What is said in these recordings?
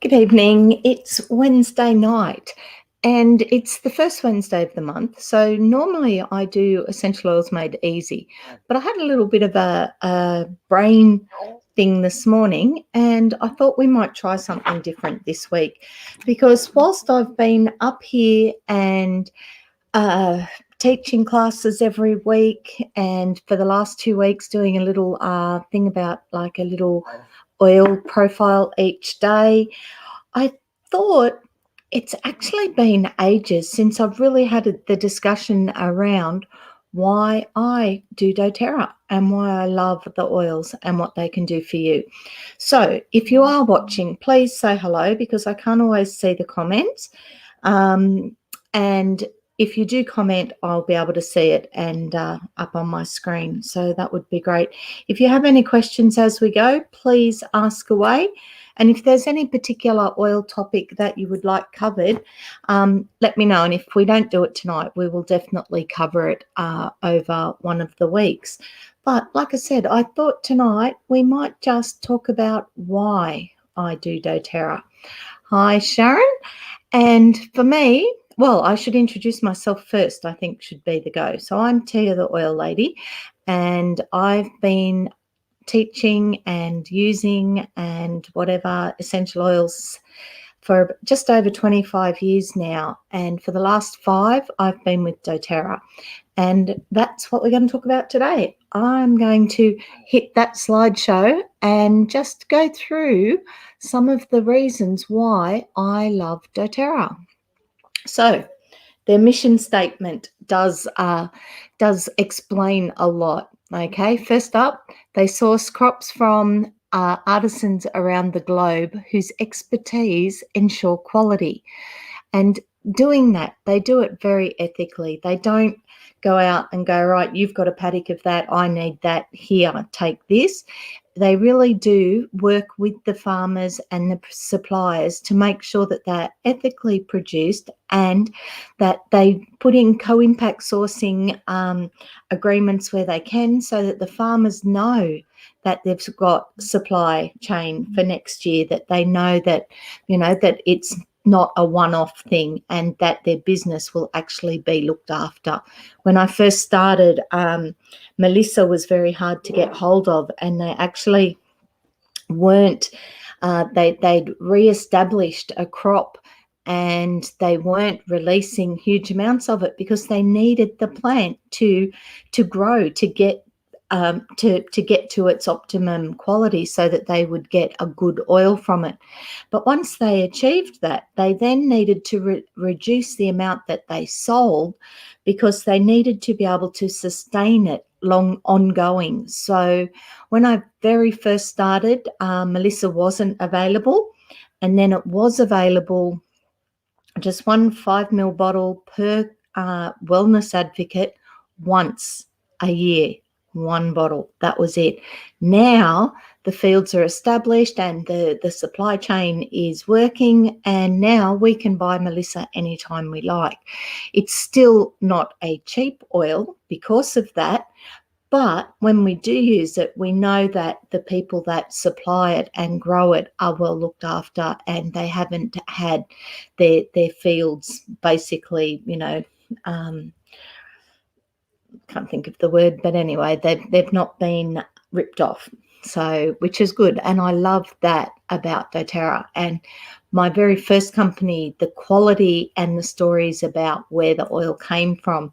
Good evening. It's Wednesday night and it's the first Wednesday of the month. So normally I do essential oils made easy, but I had a little bit of a brain thing this morning and I thought we might try something different this week because whilst I've been up here and teaching classes every week and for the last 2 weeks doing a little thing about like a little oil profile each day, I thought it's actually been ages since I've really had the discussion around why I do doTERRA and why I love the oils and what they can do for you. So if you are watching, please say hello because I can't always see the comments. And if you do comment, I'll be able to see it and up on my screen. So that would be great. If you have any questions as we go, please ask away. And if there's any particular oil topic that you would like covered, let me know. And if we don't do it tonight, we will definitely cover it over one of the weeks. But like I said, I thought tonight we might just talk about why I do doTERRA. Hi, Sharon. And for me, well, I should introduce myself first, I think should be the go. So I'm Tia the Oil Lady, and I've been teaching and using and whatever essential oils for just over 25 years now. And for the last 5, I've been with doTERRA. And that's what we're going to talk about today. I'm going to hit that slideshow and just go through some of the reasons why I love doTERRA. So their mission statement does explain a lot. Okay, first up, they source crops from artisans around the globe whose expertise ensure quality. And doing that, they do it very ethically. They don't go out and go, right, you've got a paddock of that, I need that, here, take this. They really do work with the farmers and the suppliers to make sure that they're ethically produced and that they put in co-impact sourcing agreements where they can so that the farmers know that they've got supply chain for next year, that they know that, you know, that it's not a one-off thing and that their business will actually be looked after. When I first started, Melissa was very hard to get hold of, and they actually weren't, they'd re-established a crop and they weren't releasing huge amounts of it because they needed the plant to grow, to get to its optimum quality so that they would get a good oil from it. But once they achieved that, they then needed to reduce the amount that they sold because they needed to be able to sustain it ongoing. So when I very first started, Melissa wasn't available, and then it was available just 1 5 ml bottle per wellness advocate once a year. 1 bottle, that was it. Now the fields are established and the supply chain is working, and now we can buy Melissa anytime we like. It's still not a cheap oil because of that, but when we do use it, we know that the people that supply it and grow it are well looked after and they haven't had their fields basically, you know, can't think of the word, but anyway, they've not been ripped off, so which is good. And I love that about doTERRA. And my very first company, the quality and the stories about where the oil came from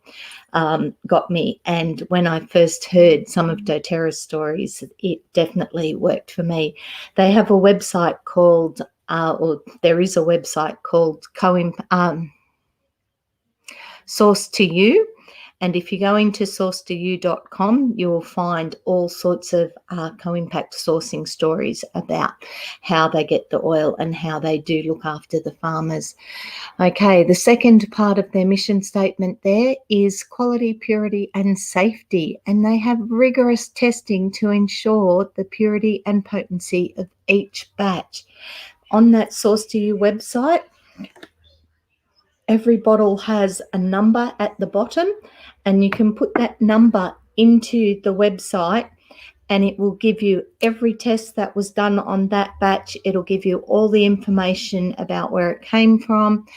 got me. And when I first heard some of doTERRA's stories, it definitely worked for me. They have a website called, or there is a website called Source to You. And if you go into sourcetoyou.com, you will find all sorts of co-impact sourcing stories about how they get the oil and how they do look after the farmers. Okay, the second part of their mission statement there is quality, purity and safety. And they have rigorous testing to ensure the purity and potency of each batch. On that Source to You website, every bottle has a number at the bottom, and you can put that number into the website and it will give you every test that was done on that batch. It'll give you all the information about where it came from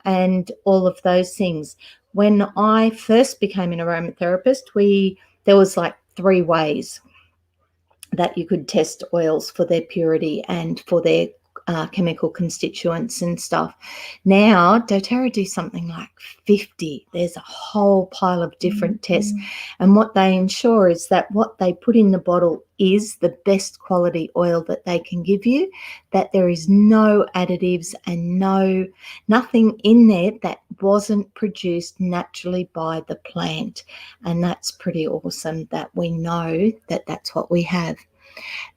and all of those things. When I first became an aromatherapist, there was like 3 ways that you could test oils for their purity and for their chemical constituents and stuff. Now, doTERRA do something like 50. There's a whole pile of different tests. And what they ensure is that what they put in the bottle is the best quality oil that they can give you, that there is no additives and nothing in there that wasn't produced naturally by the plant. And that's pretty awesome that we know that that's what we have.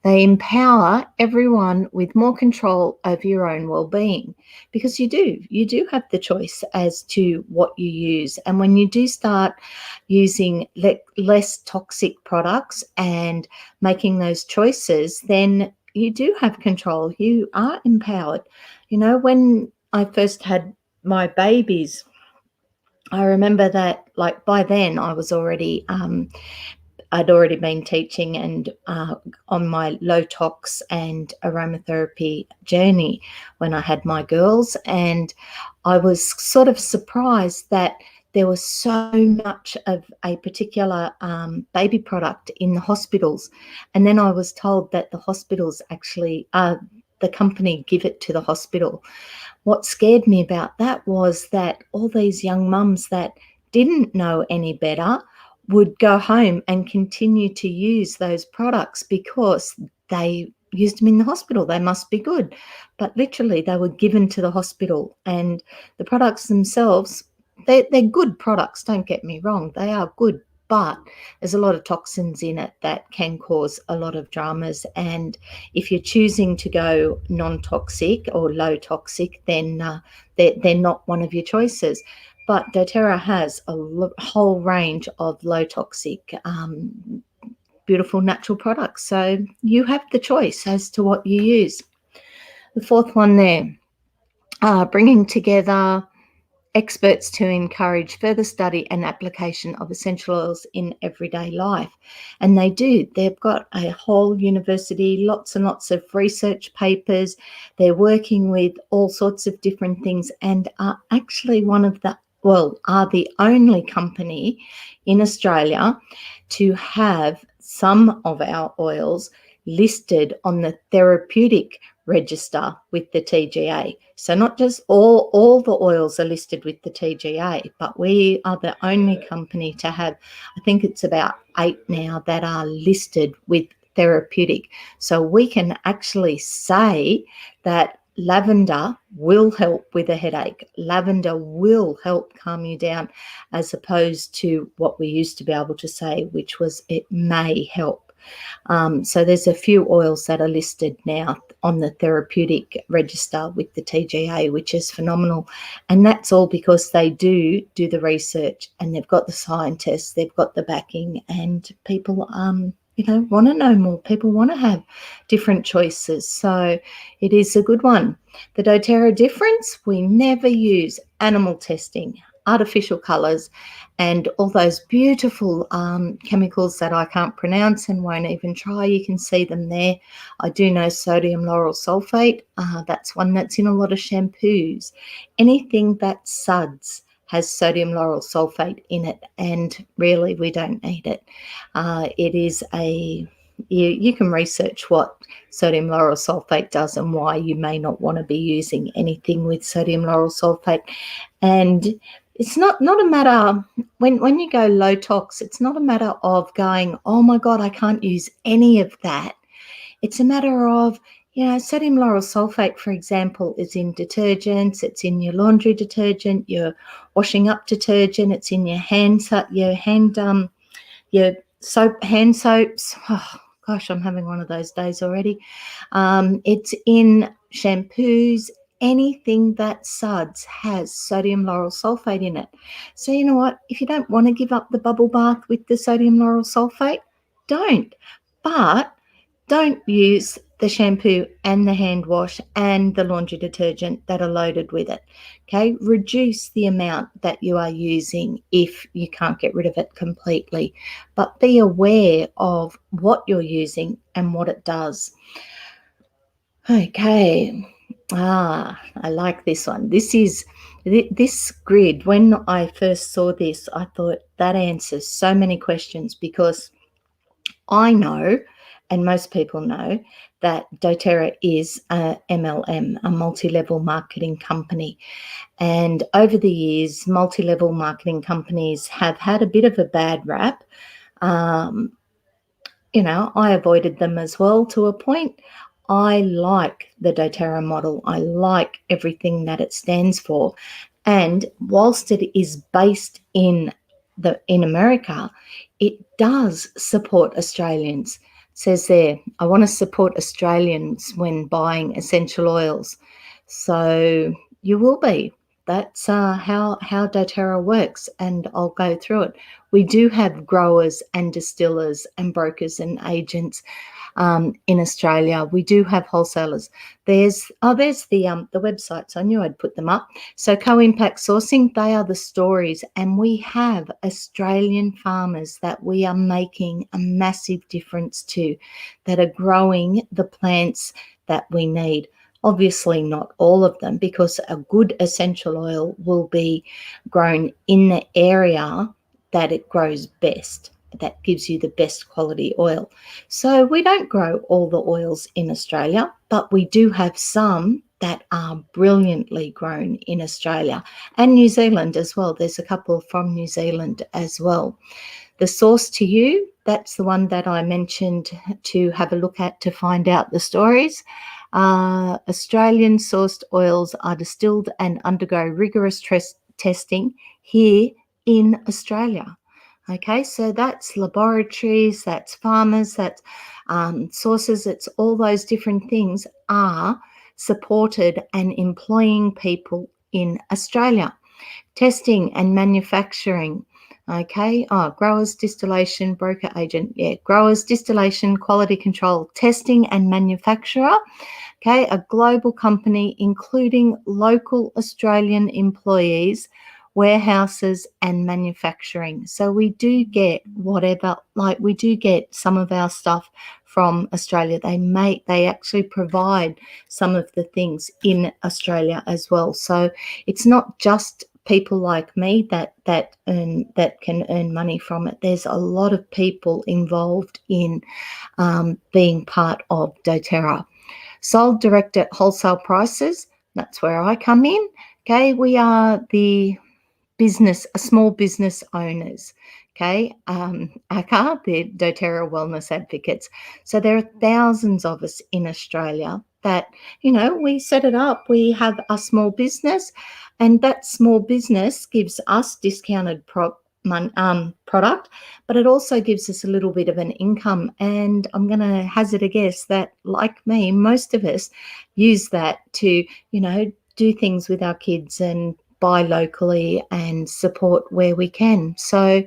They empower everyone with more control over your own well-being, because you do have the choice as to what you use. And when you do start using less toxic products and making those choices, then you do have control. You are empowered. When I first had my babies, I remember that, like, by then I was already I'd already been teaching and on my low tox and aromatherapy journey when I had my girls, and I was sort of surprised that there was so much of a particular baby product in the hospitals. And then I was told that the hospitals actually, the company give it to the hospital. What scared me about that was that all these young mums that didn't know any better would go home and continue to use those products because they used them in the hospital. They must be good. But literally, they were given to the hospital, and the products themselves, they're good products, don't get me wrong. They are good, but there's a lot of toxins in it that can cause a lot of dramas. And if you're choosing to go non-toxic or low toxic, then they're not one of your choices. But doTERRA has a whole range of low toxic, beautiful natural products. So you have the choice as to what you use. The 4th one there, bringing together experts to encourage further study and application of essential oils in everyday life. And they do. They've got a whole university, lots and lots of research papers. They're working with all sorts of different things, and are actually are the only company in Australia to have some of our oils listed on the therapeutic register with the TGA. So not just all the oils are listed with the TGA, but we are the only company to have, I think it's about 8 now that are listed with therapeutic. So we can actually say that lavender will help with a headache. Lavender will help calm you down, as opposed to what we used to be able to say, which was it may help. So there's a few oils that are listed now on the therapeutic register with the TGA, which is phenomenal. And that's all because they do the research, and they've got the scientists, they've got the backing, and people want to know more. People want to have different choices. So it is a good one. The doTERRA difference, we never use animal testing, artificial colours, and all those beautiful chemicals that I can't pronounce and won't even try. You can see them there. I do know sodium lauryl sulfate. That's one that's in a lot of shampoos. Anything that suds has sodium lauryl sulfate in it, and really we don't need it. It is you can research what sodium lauryl sulfate does and why you may not want to be using anything with sodium lauryl sulfate. And it's not a matter, when you go low tox, it's not a matter of going, oh my God, I can't use any of that. It's a matter of, sodium lauryl sulfate, for example, is in detergents, it's in your laundry detergent, your washing up detergent, it's in your hand soaps. Oh, gosh, I'm having one of those days already. It's in shampoos. Anything that suds has sodium lauryl sulfate in it. So you know what? If you don't want to give up the bubble bath with the sodium lauryl sulfate, don't. But don't use the shampoo and the hand wash and the laundry detergent that are loaded with it. Okay, reduce the amount that you are using if you can't get rid of it completely, but be aware of what you're using and what it does. Okay. I like this one. This grid. When I first saw this, I thought that answers so many questions, because I know, and most people know, that doTERRA is a MLM, a multi-level marketing company. And over the years, multi-level marketing companies have had a bit of a bad rap. Um, I avoided them as well to a point. I like the doTERRA model. I like everything that it stands for. And whilst it is based in America, it does support Australians. It says there, I want to support Australians when buying essential oils. So you will be. That's how doTERRA works, and I'll go through it. We do have growers and distillers and brokers and agents in Australia. We do have wholesalers. There's the websites. I knew I'd put them up. So Co-Impact Sourcing, they are the stories, and we have Australian farmers that we are making a massive difference to, that are growing the plants that we need. Obviously not all of them, because a good essential oil will be grown in the area that it grows best, that gives you the best quality oil. So we don't grow all the oils in Australia, but we do have some that are brilliantly grown in Australia and New Zealand as well. There's a couple from New Zealand as well. The source to you, that's the one that I mentioned to have a look at to find out the stories. Australian sourced oils are distilled and undergo rigorous testing here in Australia. Okay, so that's laboratories, that's farmers, that's sources, it's all those different things are supported and employing people in Australia. Testing and manufacturing. Okay, growers, distillation, broker agent. Yeah, growers, distillation, quality control, testing and manufacturer. Okay, a global company including local Australian employees, warehouses and manufacturing. So we do get we do get some of our stuff from Australia. They actually provide some of the things in Australia as well. So it's not just people like me that can earn money from it. There's a lot of people involved in being part of doTERRA. Sold direct at wholesale prices. That's where I come in. Okay, we are the small business owners. Okay, ACA, the doTERRA Wellness Advocates. So there are thousands of us in Australia that, we set it up. We have a small business, and that small business gives us discounted product, but it also gives us a little bit of an income. And I'm going to hazard a guess that, like me, most of us use that to, do things with our kids and buy locally and support where we can. So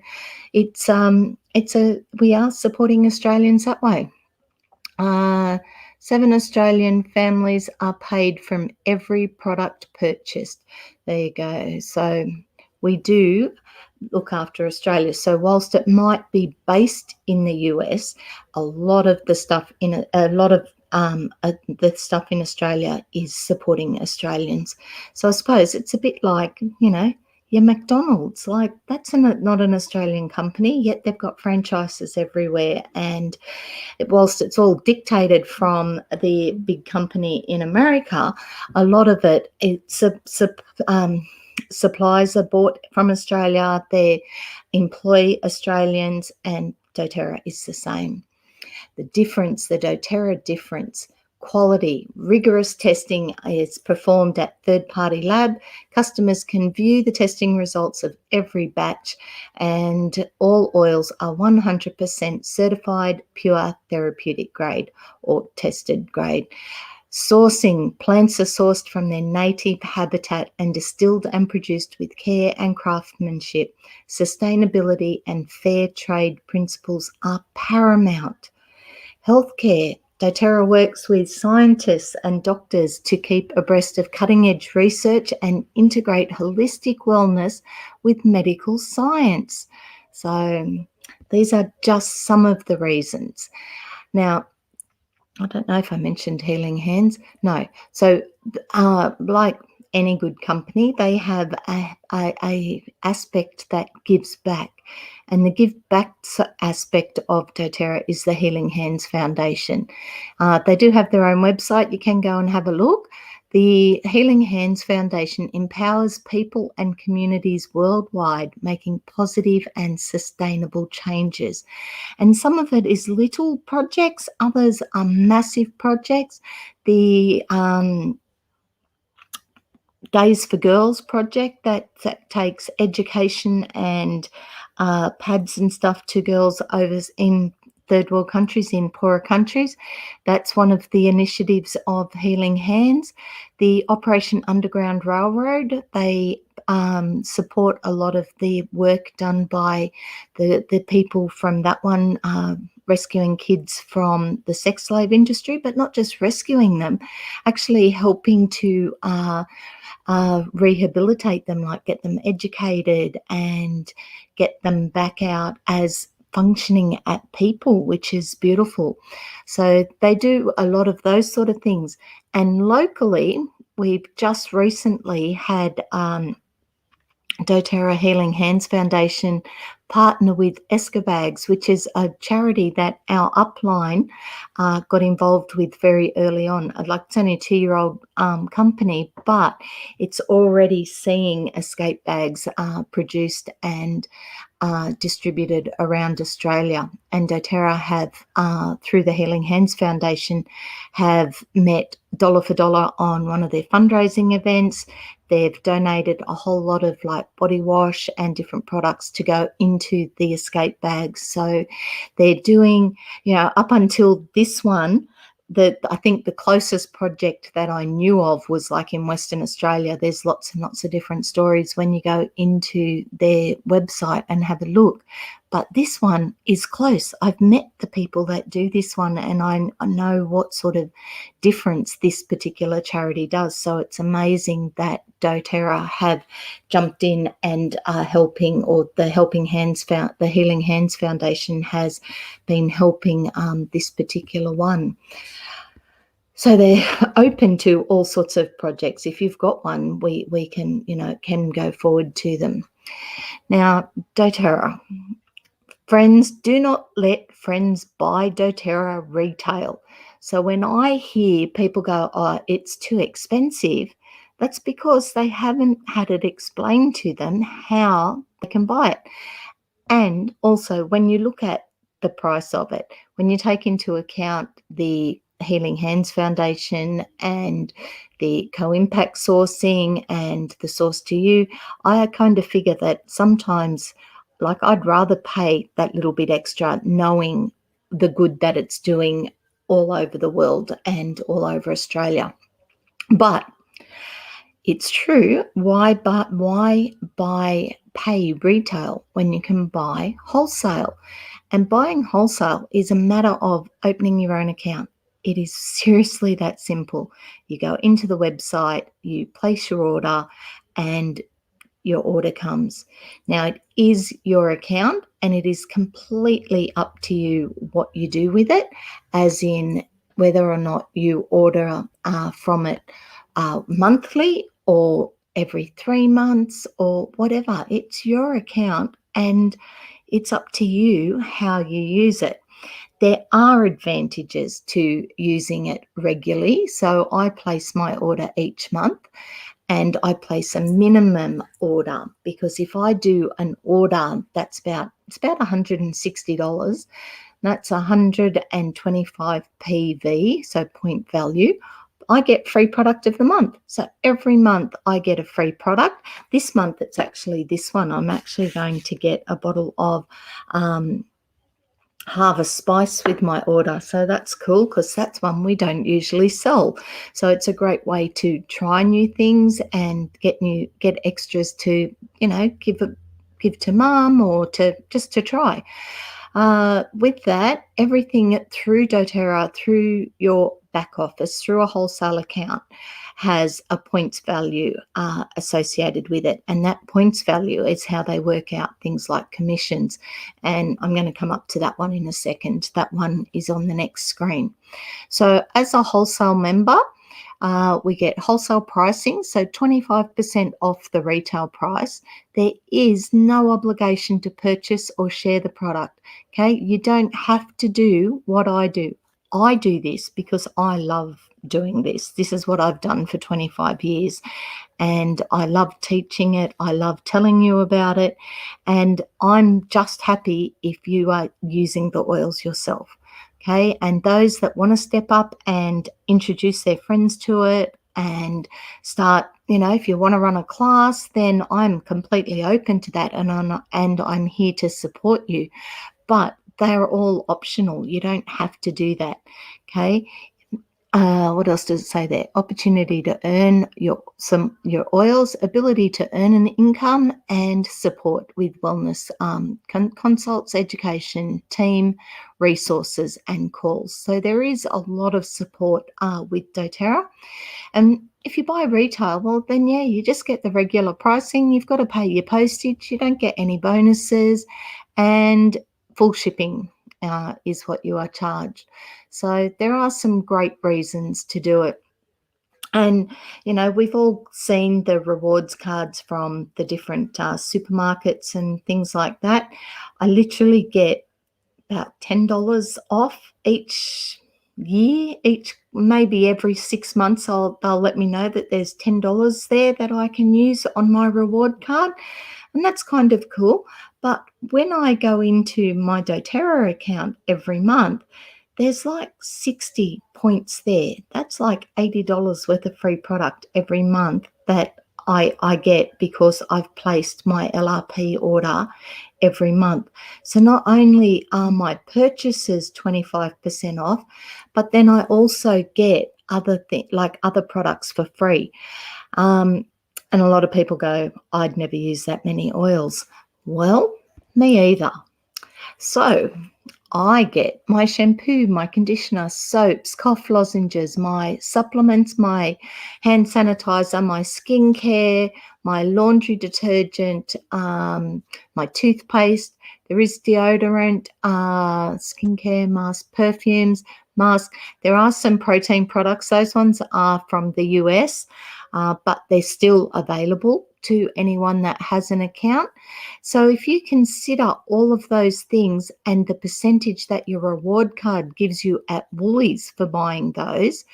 we are supporting Australians that way. 7 Australian families are paid from every product purchased. There you go. So we do look after Australia. So whilst it might be based in the US, a lot of the stuff in Australia is supporting Australians. So I suppose it's a bit like, your McDonald's. Like, that's not an Australian company, yet they've got franchises everywhere. And whilst it's all dictated from the big company in America, a lot of supplies are bought from Australia. They employ Australians, and doTERRA is the same. The doTERRA difference. Quality. Rigorous testing is performed at third-party lab. Customers can view the testing results of every batch, and all oils are 100% certified pure therapeutic grade or tested grade. Sourcing. Plants are sourced from their native habitat and distilled and produced with care and craftsmanship. Sustainability and fair trade principles are paramount. Healthcare. doTERRA works with scientists and doctors to keep abreast of cutting-edge research and integrate holistic wellness with medical science. So these are just some of the reasons. Now, I don't know if I mentioned Healing Hands. No. So, like any good company, they have a aspect that gives back. And the give back aspect of doTERRA is the Healing Hands Foundation. They do have their own website. You can go and have a look. The Healing Hands Foundation empowers people and communities worldwide, making positive and sustainable changes. And some of it is little projects, others are massive projects. The Days for Girls project that takes education and pads and stuff to girls over in third world countries, in poorer countries. That's one of the initiatives of Healing Hands. The Operation Underground Railroad, they support a lot of the work done by the people from that one, rescuing kids from the sex slave industry, but not just rescuing them, actually helping to rehabilitate them, like get them educated and get them back out as functioning at people, which is beautiful. So they do a lot of those sort of things. And locally, we've just recently had doTERRA Healing Hands Foundation partner with Escobags, which is a charity that our upline got involved with very early on. Like, it's only a 2-year-old company, but it's already seeing escape bags produced and distributed around Australia. And doTERRA have, through the Healing Hands Foundation, have met dollar for dollar on one of their fundraising events. They've donated a whole lot of like body wash and different products to go into the escape bags. So they're doing, up until this one, I think the closest project that I knew of was like in Western Australia. There's lots and lots of different stories when you go into their website and have a look. But this one is close. I've met the people that do this one, and I know what sort of difference this particular charity does. So it's amazing that doTERRA have jumped in and are helping, or the Healing Hands Foundation has been helping this particular one. So they're open to all sorts of projects. If you've got one, we can go forward to them. Now, doTERRA. Friends, do not let friends buy doTERRA retail. So when I hear people go, oh, it's too expensive, that's because they haven't had it explained to them how they can buy it. And also, when you look at the price of it, when you take into account the Healing Hands Foundation and the co-impact sourcing and the source to you, I kind of figure that sometimes, like, I'd rather pay that little bit extra knowing the good that it's doing all over the world and all over Australia. But it's true. Why pay retail when you can buy wholesale? And buying wholesale is a matter of opening your own account. It is seriously that simple. You go into the website, you place your order, and your order comes. Now, it is your account, and it is completely up to you what you do with it, as in whether or not you order from it monthly or every 3 months or whatever. It's your account, and it's up to you how you use it. There are advantages to using it regularly. So I place my order each month, and I place a minimum order, because if I do an order it's about $160, that's 125 PV, so point value, I get free product of the month. So every month I get a free product. This month it's actually this one. I'm actually going to get a bottle of Harvest Spice with my order. So that's cool, because that's one we don't usually sell. So it's a great way to try new things and get extras to, give to mum, or just to try. With that, everything through doTERRA, through your back office, through a wholesale account, has a points value associated with it. And that points value is how they work out things like commissions. And I'm going to come up to that one in a second. That one is on the next screen. So as a wholesale member, we get wholesale pricing, so 25% off the retail price. There is no obligation to purchase or share the product. Okay, you don't have to do what I do. I do this because I love doing this. This is what I've done for 25 years, and I love teaching it. I love telling you about it, and I'm just happy if you are using the oils yourself. Okay, and those that want to step up and introduce their friends to it and start, if you want to run a class, then I'm completely open to that, and I'm here to support you. But they're all optional. You don't have to do that. Okay. What else does it say there? Opportunity to earn your oils, ability to earn an income, and support with wellness consults, education, team resources, and calls. So there is a lot of support with doTERRA. And if you buy retail, well, then yeah, you just get the regular pricing. You've got to pay your postage. You don't get any bonuses, and full shipping is what you are charged. So there are some great reasons to do it. And, we've all seen the rewards cards from the different supermarkets and things like that. I literally get about $10 off each year, maybe every 6 months they'll let me know that there's $10 there that I can use on my reward card. And that's kind of cool. But when I go into my doTERRA account every month, there's like 60 points there. That's like $80 worth of free product every month that I get because I've placed my LRP order every month. So not only are my purchases 25% off, but then I also get other things like other products for free. And a lot of people go, I'd never use that many oils. Well, me either. So I get my shampoo, my conditioner, soaps, cough lozenges, my supplements, my hand sanitizer, my skincare, my laundry detergent, my toothpaste. There is deodorant, skincare, mask, perfumes, mask. There are some protein products. Those ones are from the US, but they're still available to anyone that has an account. So if you consider all of those things and the percentage that your reward card gives you at Woolies for buying those,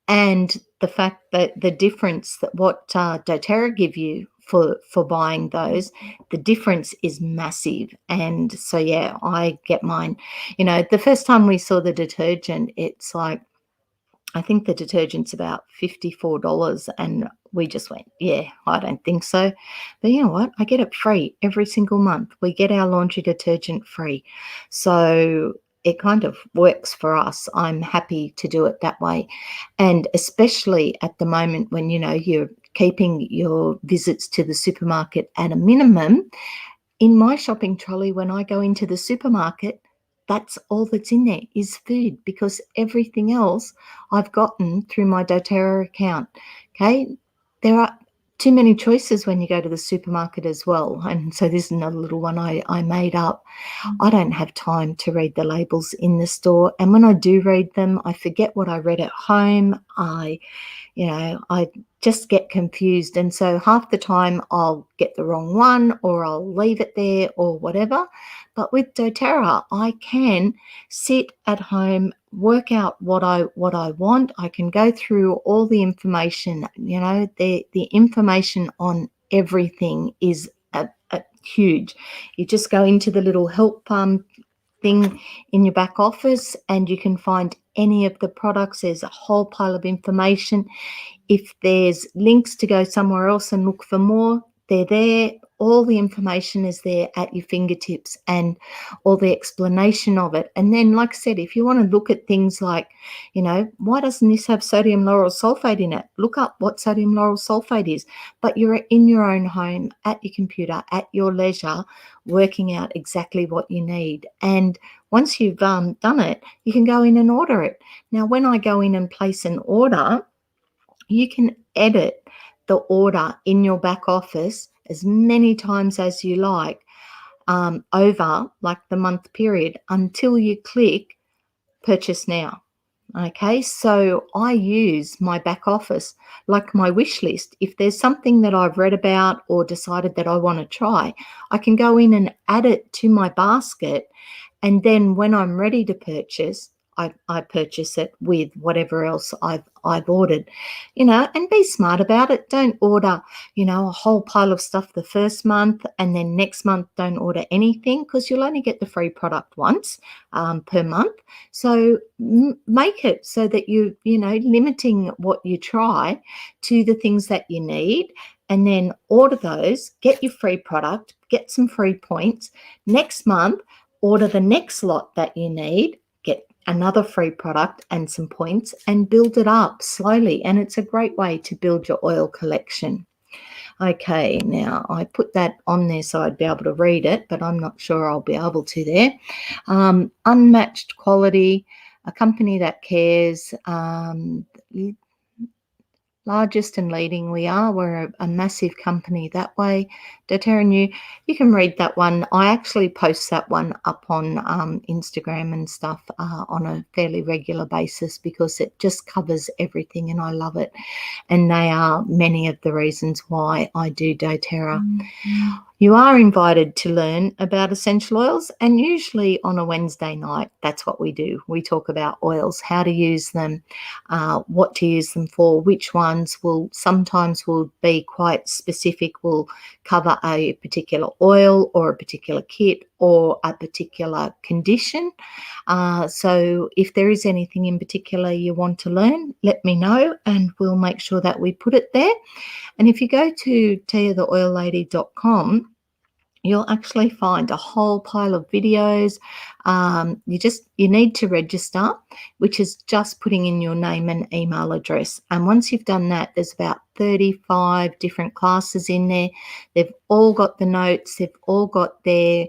and the fact that the difference that what doTERRA give you for buying those, the difference is massive. And so, yeah, I get mine. The first time we saw the detergent, it's like, I think the detergent's about $54, and we just went, yeah, I don't think so. But you know what? I get it free every single month. We get our laundry detergent free. So it kind of works for us. I'm happy to do it that way. And especially at the moment when, you're keeping your visits to the supermarket at a minimum, in my shopping trolley, when I go into the supermarket, that's all that's in there is food, because everything else I've gotten through my doTERRA account. Okay. There are too many choices when you go to the supermarket as well. And so this is another little one I made up. I don't have time to read the labels in the store. And when I do read them, I forget what I read at home. I just get confused. And so half the time I'll get the wrong one, or I'll leave it there, or whatever. But with doTERRA, I can sit at home, work out what I want. I can go through all the information. The information on everything is huge. You just go into the little help thing in your back office, and you can find any of the products. There's a whole pile of information. If there's links to go somewhere else and look for more, they're there. all the information is there at your fingertips and all the explanation of it. And then, like I said, if you want to look at things like, why doesn't this have sodium lauryl sulfate in it? Look up what sodium lauryl sulfate is. But you're in your own home, at your computer, at your leisure, working out exactly what you need. And once you've done it, you can go in and order it. Now, when I go in and place an order, you can edit the order in your back office as many times as you like over like the month period until you click purchase now. Okay, so I use my back office like my wish list. If there's something that I've read about or decided that I want to try, I can go in and add it to my basket. And then when I'm ready to purchase, I purchase it with whatever else I've ordered, and be smart about it. Don't order, a whole pile of stuff the first month and then next month don't order anything, because you'll only get the free product once per month. So make it so that limiting what you try to the things that you need, and then order those, get your free product, get some free points. Next month, order the next lot that you need, get another free product and some points, and build it up slowly. And it's a great way to build your oil collection. Okay, now I put that on there so I'd be able to read it, but I'm not sure I'll be able to there. Unmatched quality, a company that cares, largest and leading we are. We're a massive company that way. Doterra New, you can read that one. I actually post that one up on Instagram and stuff on a fairly regular basis, because it just covers everything and I love it. And they are many of the reasons why I do doTERRA. You are invited to learn about essential oils, and usually on a Wednesday night, that's what we do. We talk about oils, how to use them, what to use them for, which ones will be quite specific, will cover a particular oil or a particular kit or a particular condition. So if there is anything in particular you want to learn, let me know and we'll make sure that we put it there. And if you go to tiatheoillady.com, you'll actually find a whole pile of videos. You need to register, which is just putting in your name and email address. And once you've done that, there's about 35 different classes in there. They've all got the notes. They've all got their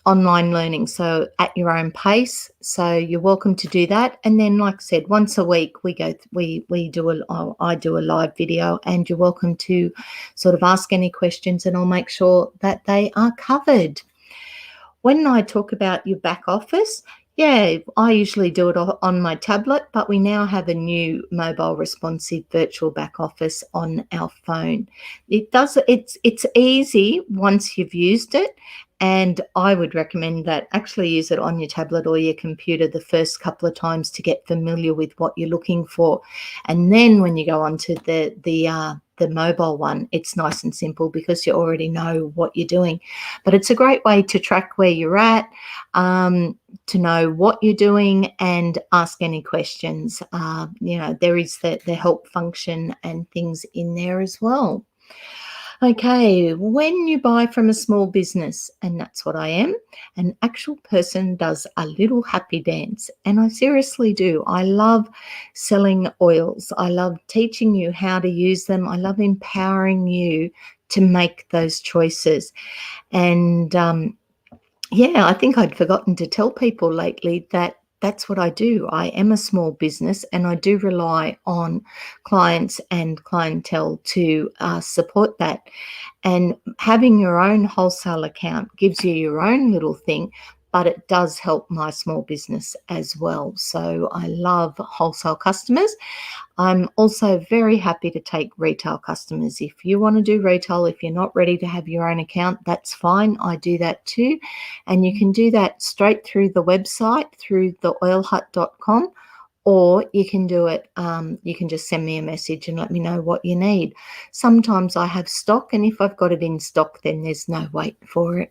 online learning, so at your own pace. So you're welcome to do that. And then, like I said, once a week I do a live video, and you're welcome to sort of ask any questions and I'll make sure that they are covered. When I talk about your back office, I usually do it on my tablet, but we now have a new mobile responsive virtual back office on our phone. It's easy once you've used it, and I would recommend that actually use it on your tablet or your computer the first couple of times to get familiar with what you're looking for. And then when you go on to the mobile one, it's nice and simple because you already know what you're doing. But it's a great way to track where you're at, to know what you're doing and ask any questions. There is the help function and things in there as well. Okay, when you buy from a small business, and that's what I am, an actual person does a little happy dance. And I seriously do. I love selling oils. I love teaching you how to use them. I love empowering you to make those choices. And I think I'd forgotten to tell people lately that that's what I do. I am a small business and I do rely on clients and clientele to support that. And having your own wholesale account gives you your own little thing, but it does help my small business as well. So I love wholesale customers. I'm also very happy to take retail customers. If you want to do retail, if you're not ready to have your own account, that's fine. I do that too. And you can do that straight through the website, through theoilhut.com, or you can do it, you can just send me a message and let me know what you need. Sometimes I have stock, and if I've got it in stock, then there's no wait for it.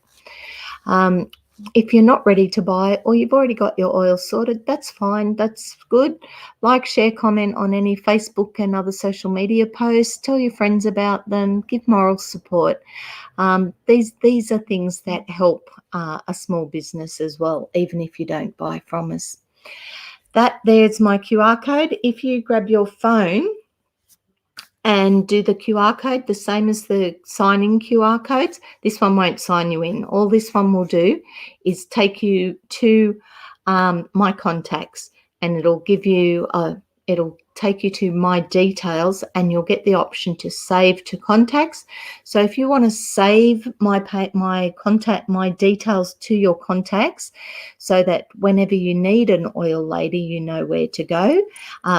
If you're not ready to buy or you've already got your oil sorted, that's fine. That's good. Like, share, comment on any Facebook and other social media posts. Tell your friends about them. Give moral support. These are things that help a small business as well, even if you don't buy from us. There's my QR code. If you grab your phone and do the QR code, the same as the signing QR codes, this one won't sign you in. All this one will do is take you to my contacts, and it'll take you to my details, and you'll get the option to save to contacts. So if you want to save my details to your contacts, so that whenever you need an oil lady, you know where to go,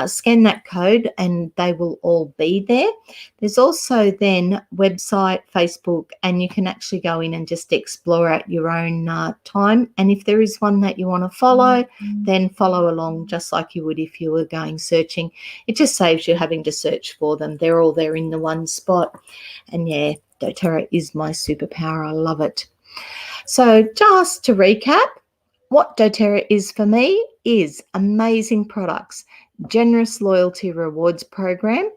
scan that code and they will all be there. There's also then website, Facebook, and you can actually go in and just explore at your own time. And if there is one that you want to follow, then follow along just like you would if you were going searching. It just saves you having to search for them. They're all there in the one spot. And yeah, doTERRA is my superpower. I love it. So just to recap, what doTERRA is for me is amazing products, generous loyalty rewards program,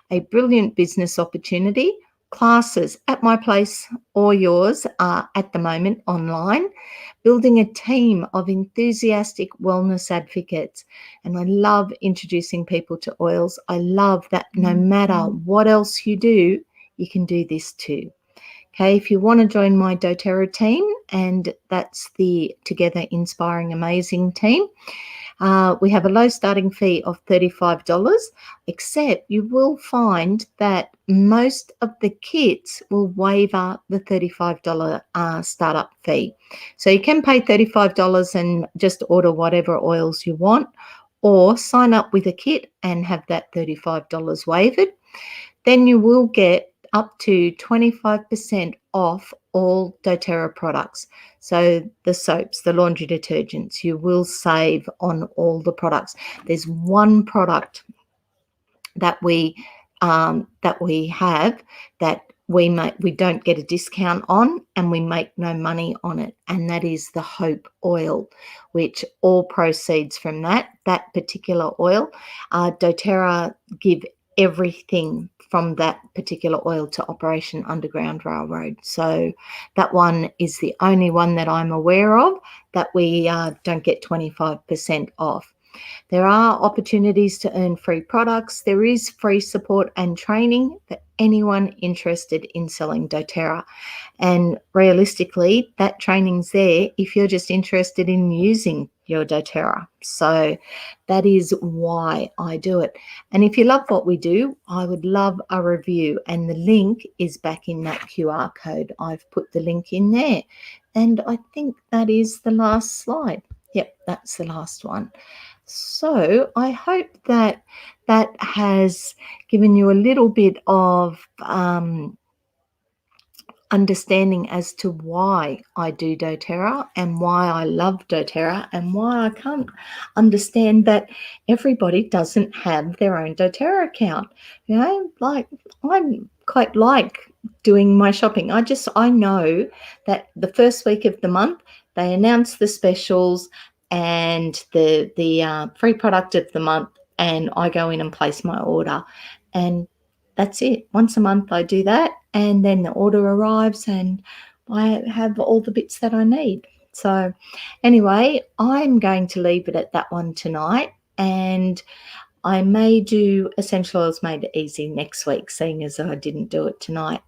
a brilliant business opportunity, classes at my place or yours are at the moment online, building a team of enthusiastic wellness advocates. And I love introducing people to oils. I love that no matter what else you do, you can do this too. Okay, if you want to join my doTERRA team, and that's the Together Inspiring Amazing team, we have a low starting fee of $35, except you will find that most of the kits will waiver the $35 startup fee. So you can pay $35 and just order whatever oils you want, or sign up with a kit and have that $35 waived. Then you will get up to 25% off all doTERRA products. So the soaps, the laundry detergents, you will save on all the products. There's one product that we have that we don't get a discount on, and we make no money on it, and that is the Hope oil, which all proceeds from that particular oil, doTERRA give everything from that particular oil to Operation Underground Railroad. So that one is the only one that I'm aware of that we don't get 25% off. There are opportunities to earn free products. There is free support and training for anyone interested in selling doTERRA. And realistically, that training's there if you're just interested in using your doTERRA. So that is why I do it. And if you love what we do, I would love a review. And the link is back in that QR code. I've put the link in there. And I think that is the last slide. Yep, that's the last one. So I hope that has given you a little bit of understanding as to why I do doTERRA and why I love doTERRA, and why I can't understand that everybody doesn't have their own doTERRA account. You know, like, I'm quite like doing my shopping. I know that the first week of the month they announce the specials and the free product of the month, and I go in and place my order, and that's it. Once a month I do that, and then the order arrives and I have all the bits that I need. So anyway, I'm going to leave it at that one tonight, and I may do Essential Oils Made Easy next week, seeing as I didn't do it tonight.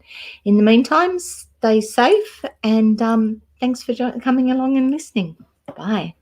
In the meantime, stay safe, and thanks for coming along and listening. Bye.